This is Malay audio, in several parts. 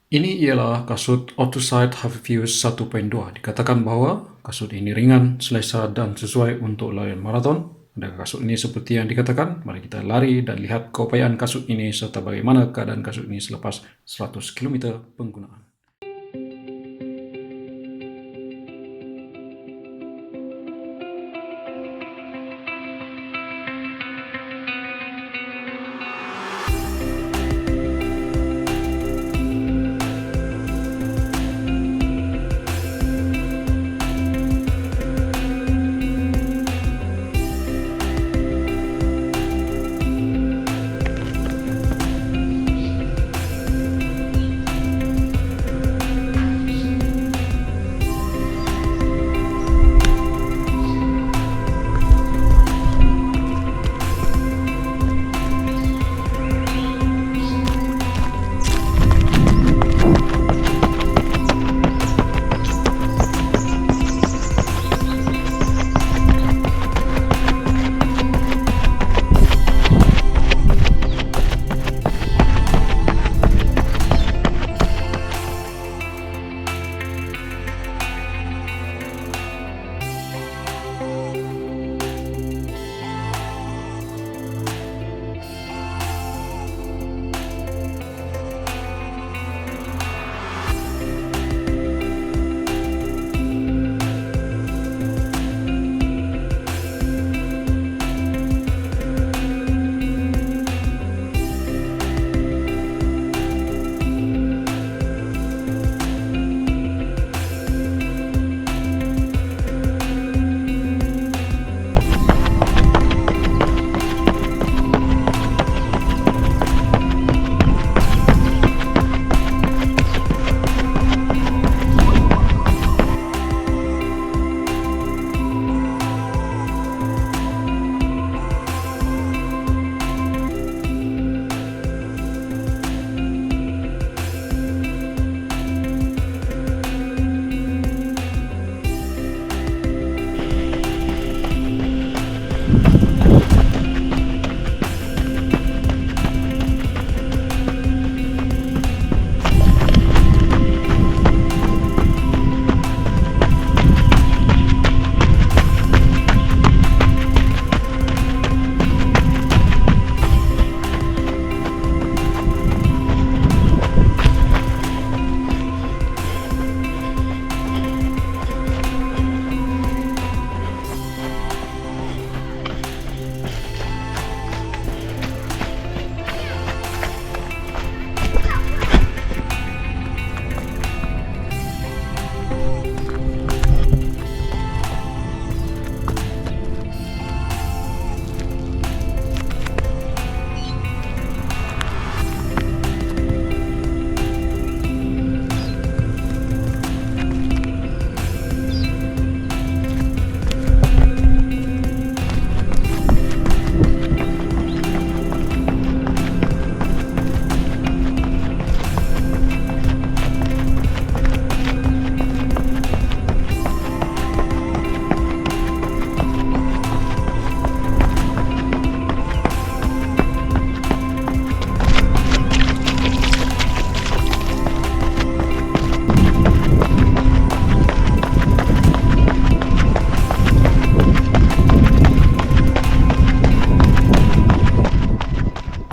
Ini ialah kasut Autoside Hafivius 1.2. Dikatakan bahwa kasut ini ringan, selesa dan sesuai untuk larian maraton. Adakah kasut ini seperti yang dikatakan? Mari kita lari dan lihat keupayaan kasut ini serta bagaimana keadaan kasut ini selepas 100 km penggunaan.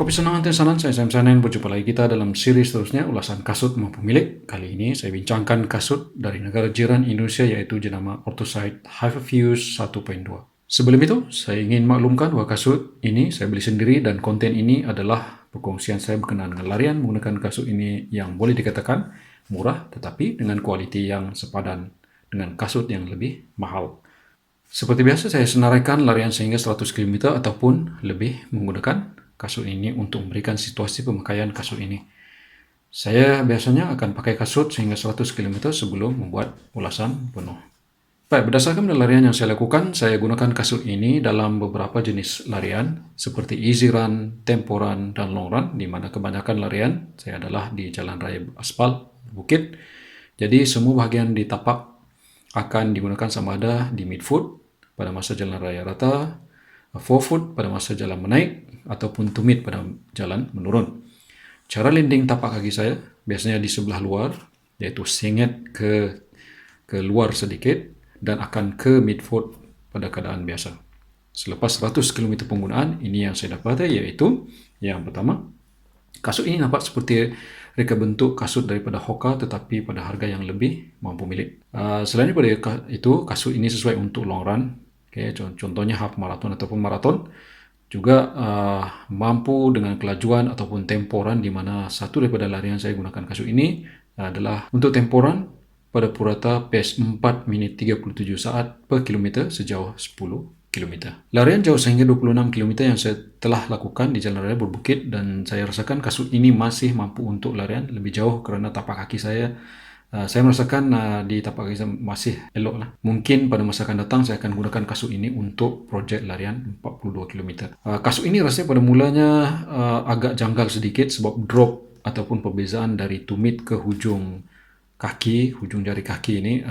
Kopi senang anti sanan, saya Sam Sanen. Berjumpa lagi kita dalam seri seterusnya ulasan kasut maupun milik. Kali ini saya bincangkan kasut dari negara jiran Indonesia yaitu jenama Autoside Hafivius 1.2. Sebelum itu, saya ingin maklumkan bahwa kasut ini saya beli sendiri dan konten ini adalah perkongsian saya berkenaan dengan larian menggunakan kasut ini yang boleh dikatakan murah tetapi dengan kualiti yang sepadan dengan kasut yang lebih mahal. Seperti biasa, saya senaraikan larian sehingga 100 km ataupun lebih menggunakan kasut ini untuk memberikan situasi pemakaian kasut ini. Saya biasanya akan pakai kasut sehingga 100 km sebelum membuat ulasan penuh. Baik, berdasarkan larian yang saya lakukan, saya gunakan kasut ini dalam beberapa jenis larian seperti easy run, tempo run, dan long run, di mana kebanyakan larian saya adalah di jalan raya aspal, bukit. Jadi semua bahagian di tapak akan digunakan sama ada di midfoot pada masa jalan raya rata, forefoot pada masa jalan menaik, ataupun tumit pada jalan menurun. Cara landing tapak kaki saya biasanya di sebelah luar, iaitu sengit ke luar sedikit dan akan ke midfoot pada keadaan biasa. Selepas 100 km penggunaan, ini yang saya dapati iaitu yang pertama, kasut ini nampak seperti reka bentuk kasut daripada Hoka tetapi pada harga yang lebih mampu milik. Selain daripada itu, kasut ini sesuai untuk long run. Okay, contohnya half marathon ataupun marathon. Juga mampu dengan kelajuan ataupun temporan di mana satu daripada larian saya gunakan kasut ini adalah untuk temporan pada purata pace 4 minit 37 saat per kilometer sejauh 10 km. Larian jauh sehingga 26 km yang saya telah lakukan di jalan raya berbukit dan saya rasakan kasut ini masih mampu untuk larian lebih jauh kerana tapak kaki saya merasakan di tapak kaki saya masih elok lah. Mungkin pada masa akan datang saya akan gunakan kasut ini untuk projek larian 42 km. Kasut ini rasanya pada mulanya agak janggal sedikit sebab drop ataupun perbezaan dari tumit ke hujung kaki, hujung jari kaki ini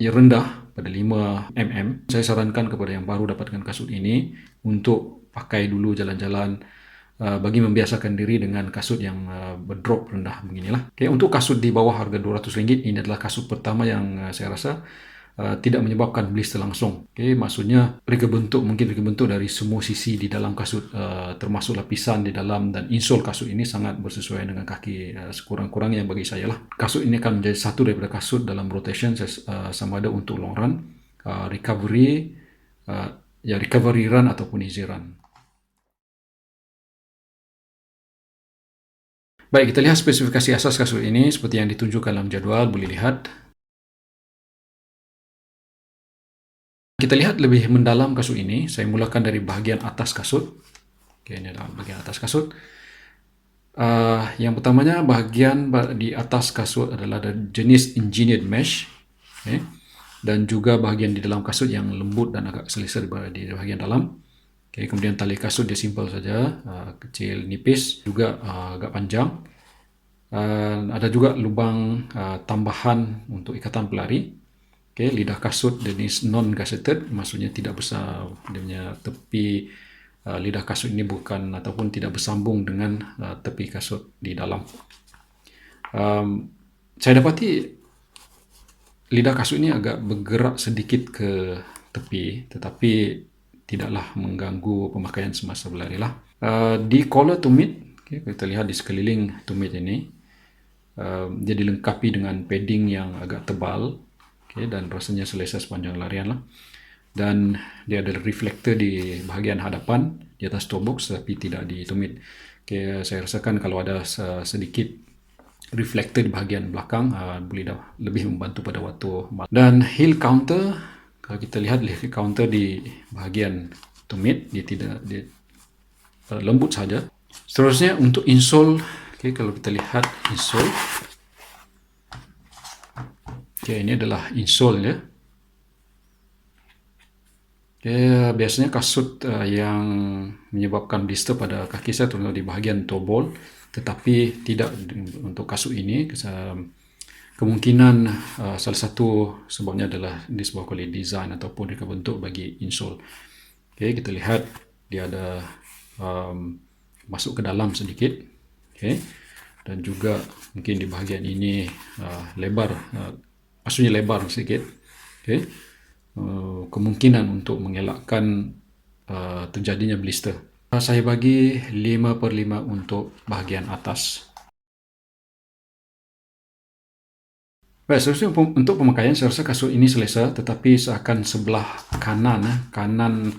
ia rendah pada 5 mm. Saya sarankan kepada yang baru dapatkan kasut ini untuk pakai dulu jalan-jalan bagi membiasakan diri dengan kasut yang berdrop rendah beginilah. Okay, untuk kasut di bawah harga RM200 ini adalah kasut pertama yang saya rasa tidak menyebabkan blister langsung. Okay, maksudnya reka bentuk dari semua sisi di dalam kasut, termasuk lapisan di dalam dan insole kasut ini sangat bersesuaian dengan kaki sekurang-kurangnya bagi saya lah. Kasut ini akan menjadi satu daripada kasut dalam rotation sama ada untuk long run, recovery run ataupun easy run. Baik, kita lihat spesifikasi asas kasut ini seperti yang ditunjukkan dalam jadual, boleh lihat. Kita lihat lebih mendalam kasut ini. Saya mulakan dari bahagian atas kasut. Okay, ini adalah bahagian atas kasut. Yang pertamanya, bahagian di atas kasut adalah jenis engineered mesh. Okay. Dan juga bahagian di dalam kasut yang lembut dan agak selesa di bahagian dalam. Okay, kemudian tali kasut dia simple saja, kecil, nipis, juga agak panjang. Ada juga lubang tambahan untuk ikatan pelari. Okay, lidah kasut jenis non-gusseted, maksudnya tidak besar, dia punya tepi lidah kasut ini bukan ataupun tidak bersambung dengan tepi kasut di dalam. Saya dapati lidah kasut ini agak bergerak sedikit ke tepi, tetapi tidaklah mengganggu pemakaian semasa berlari lah. Di collar tumit, okay, kita lihat di sekeliling tumit ini, dia dilengkapi dengan padding yang agak tebal. Okay, dan rasanya selesa sepanjang larian lah. Dan dia ada reflektor di bahagian hadapan di atas toe box tapi tidak di tumit. Okay, saya rasakan kalau ada sedikit reflektor di bahagian belakang boleh lebih membantu pada waktu. Dan heel counter, kalau kita lihat heel counter di bahagian tumit dia lembut saja. Seterusnya untuk insole, okay, kalau kita lihat insole, okay, ini adalah insole ya. Okay, biasanya kasut yang menyebabkan blister pada kaki saya terutama di bahagian toe ball, tetapi tidak untuk kasut ini. Kemungkinan salah satu sebabnya adalah disebabkan oleh design ataupun reka bentuk bagi insole. Okay, kita lihat dia ada masuk ke dalam sedikit. Okay, dan juga mungkin di bahagian ini lebar, maksudnya lebar sedikit. Okay. Kemungkinan untuk mengelakkan terjadinya blister. Saya bagi 5/5 untuk bahagian atas. Baik, seterusnya untuk pemakaian saya rasa kasut ini selesa, tetapi seakan sebelah kanan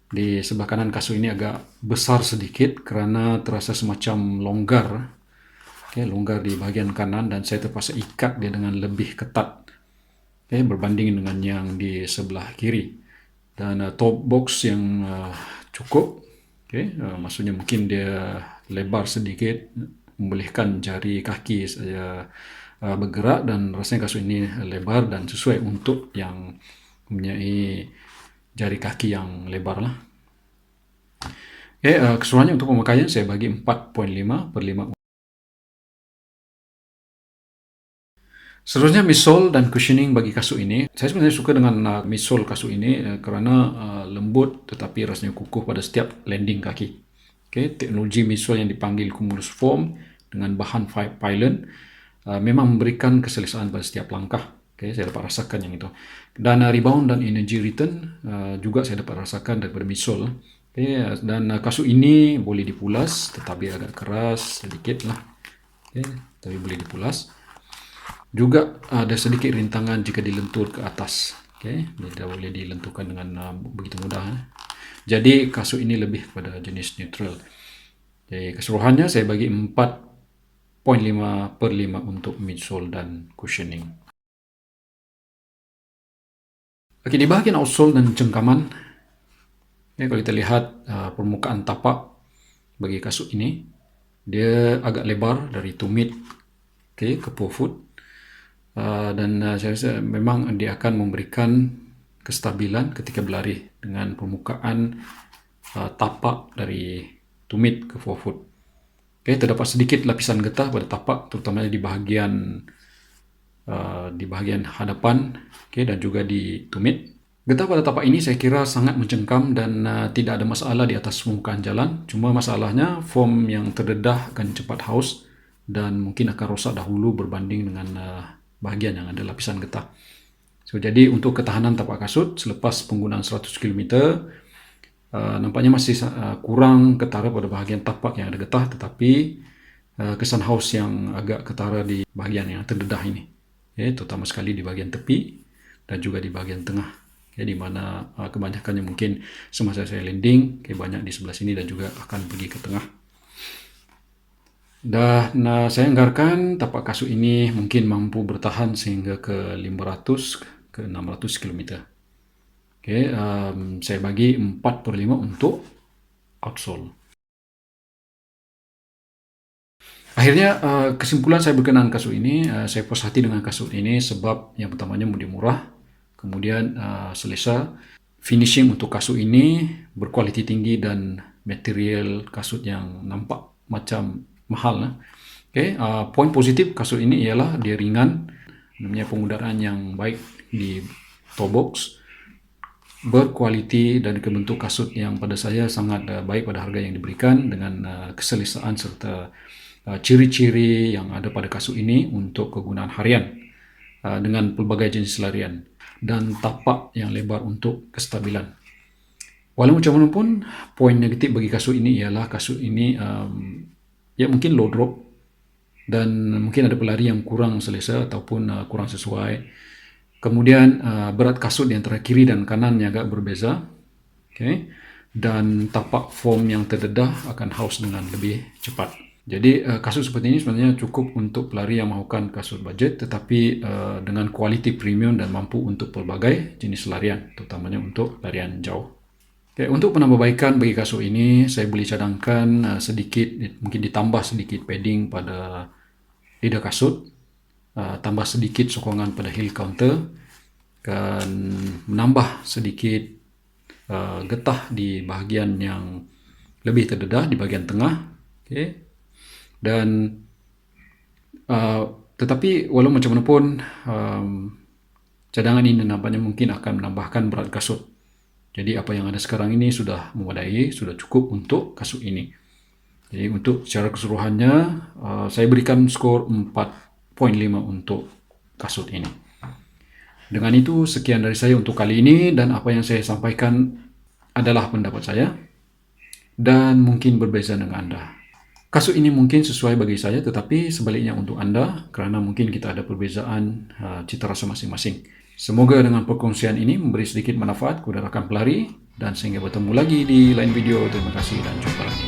di sebelah kanan kasut ini agak besar sedikit kerana terasa semacam longgar. Okay, longgar di bahagian kanan dan saya terpaksa ikat dia dengan lebih ketat. Okay, berbanding dengan yang di sebelah kiri. Dan top box yang cukup, okay, maksudnya mungkin dia lebar sedikit, membolehkan jari kaki saya bergerak dan rasanya kasut ini lebar dan sesuai untuk yang mempunyai jari kaki yang lebar lah. Okay, keseluruhannya untuk pemakaian saya bagi 4/5. Seterusnya midsole dan cushioning bagi kasut ini. Saya sebenarnya suka dengan midsole kasut ini kerana lembut tetapi rasanya kukuh pada setiap landing kaki. Teknologi midsole yang dipanggil cumulus foam dengan bahan pylon memang memberikan keselesaan pada setiap langkah. Saya dapat rasakan yang itu. Dan rebound dan energy return juga saya dapat rasakan daripada midsole. Dan kasut ini boleh dipulas, tetapi agak keras sedikit lah. Tapi boleh dipulas. Juga ada sedikit rintangan jika dilentur ke atas. Tidak boleh dilenturkan dengan begitu mudah. Jadi kasut ini lebih kepada jenis neutral. Jadi keseluruhannya saya bagi 4.5/5 untuk midsole dan cushioning. Di bahagian outsole dan cengkaman, kalau kita lihat permukaan tapak bagi kasut ini, dia agak lebar dari tumit ke forefoot. Dan saya rasa memang dia akan memberikan kestabilan ketika berlari dengan permukaan tapak dari tumit ke forefoot. Terdapat sedikit lapisan getah pada tapak, terutama di bahagian hadapan dan juga di tumit. Getah pada tapak ini saya kira sangat mencengkam dan tidak ada masalah di atas permukaan jalan. Cuma masalahnya foam yang terdedah akan cepat haus dan mungkin akan rosak dahulu berbanding dengan bahagian yang ada lapisan getah. Jadi untuk ketahanan tapak kasut selepas penggunaan 100 km, nampaknya masih kurang ketara pada bahagian tapak yang ada getah, tetapi kesan haus yang agak ketara di bahagian yang terdedah ini, terutama sekali di bahagian tepi dan juga di bahagian tengah, di mana kebanyakannya mungkin semasa saya landing, banyak di sebelah sini dan juga akan pergi ke tengah. Dan saya anggarkan tapak kasut ini mungkin mampu bertahan sehingga ke 500 ke 600 km. Saya bagi 4/5 untuk outsole. Akhirnya kesimpulan saya berkenaan kasut ini, saya puas hati dengan kasut ini sebab yang pertamanya murah, kemudian selesa. Finishing untuk kasut ini berkualiti tinggi dan material kasut yang nampak macam mahal. Poin positif kasut ini ialah dia ringan, namanya pengudaraan yang baik di toe box, berkualiti dan kebentuk kasut yang pada saya sangat baik pada harga yang diberikan dengan keselesaan serta ciri-ciri yang ada pada kasut ini untuk kegunaan harian dengan pelbagai jenis larian dan tapak yang lebar untuk kestabilan. Walau macam mana pun, poin negatif bagi kasut ini ialah kasut ini mungkin low drop dan mungkin ada pelari yang kurang selesa ataupun kurang sesuai. Kemudian berat kasut di antara kiri dan kanan yang agak berbeza. Dan tapak foam yang terdedah akan haus dengan lebih cepat. Jadi kasut seperti ini sebenarnya cukup untuk pelari yang mahukan kasut budget, tetapi dengan kualiti premium dan mampu untuk pelbagai jenis larian, terutamanya untuk larian jauh. Untuk penambahbaikan bagi kasut ini, saya boleh cadangkan sedikit, mungkin ditambah sedikit padding pada lidah kasut, tambah sedikit sokongan pada heel counter, dan menambah sedikit getah di bahagian yang lebih terdedah di bahagian tengah. Dan tetapi walau macam mana pun, cadangan ini nampaknya mungkin akan menambahkan berat kasut. Jadi apa yang ada sekarang ini sudah memadai, sudah cukup untuk kasut ini. Jadi untuk secara keseluruhannya, saya berikan skor 4.5 untuk kasut ini. Dengan itu, sekian dari saya untuk kali ini, dan apa yang saya sampaikan adalah pendapat saya dan mungkin berbeza dengan Anda. Kasut ini mungkin sesuai bagi saya, tetapi sebaliknya untuk Anda, kerana mungkin kita ada perbezaan cita rasa masing-masing. Semoga dengan perkongsian ini memberi sedikit manfaat kepada rakan pelari, dan sehingga bertemu lagi di lain video. Terima kasih dan jumpa lagi.